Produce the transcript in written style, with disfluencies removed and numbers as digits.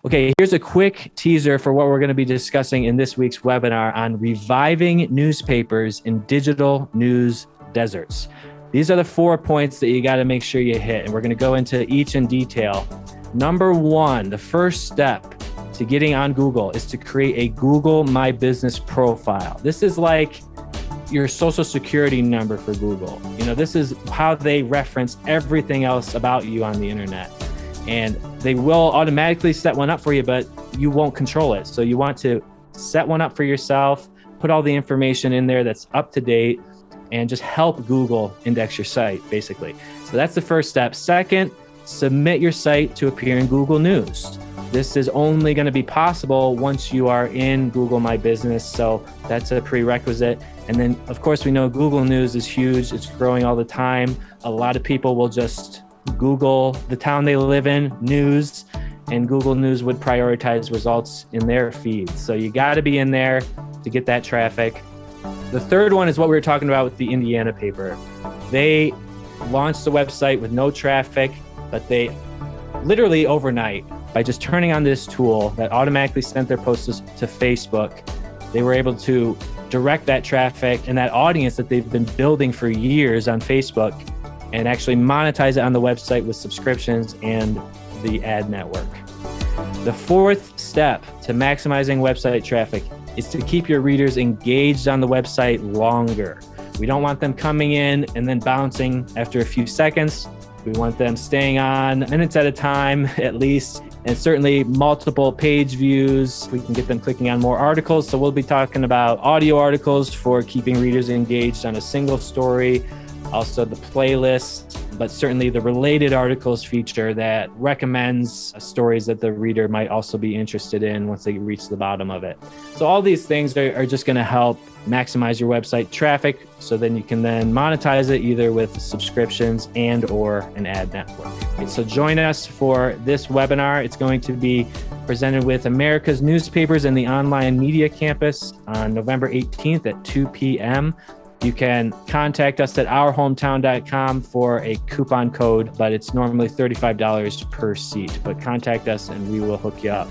Okay, here's a quick teaser for what we're going to be discussing in this week's webinar on reviving newspapers in digital news deserts. These are the 4 points that you got to make sure you hit, and we're going to go into each in detail. Number 1, the first step to getting on Google is to create a Google My Business profile. This is like your social security number for Google. This is how they reference everything else about you on the internet. And they will automatically set one up for you, but you won't control it. So you want to set one up for yourself, put all the information in there that's up to date, and just help Google index your site, basically. So that's the first step. Second, submit your site to appear in Google News. This is only going to be possible once you are in Google My Business. So that's a prerequisite. And then, of course, we know Google News is huge. It's growing all the time. A lot of people will just Google the town they live in, news, and Google News would prioritize results in their feed. So you got to be in there to get that traffic. The third one is what we were talking about with the Indiana paper. They launched the website with no traffic, but they literally overnight, by just turning on this tool that automatically sent their posts to Facebook, they were able to direct that traffic and that audience that they've been building for years on Facebook and actually monetize it on the website with subscriptions and the ad network. The fourth step to maximizing website traffic is to keep your readers engaged on the website longer. We don't want them coming in and then bouncing after a few seconds. We want them staying on minutes at a time, at least, and certainly multiple page views. We can get them clicking on more articles. So we'll be talking about audio articles for keeping readers engaged on a single story, also the playlist, but certainly the related articles feature that recommends stories that the reader might also be interested in once they reach the bottom of it. So all these things are just going to help maximize your website traffic, so then you can then monetize it either with subscriptions and or an ad network. So join us for this webinar. It's going to be presented with America's Newspapers and the Online Media Campus on November 18th at 2 p.m. You can contact us at ourhometown.com for a coupon code, but it's normally $35 per seat. But contact us and we will hook you up.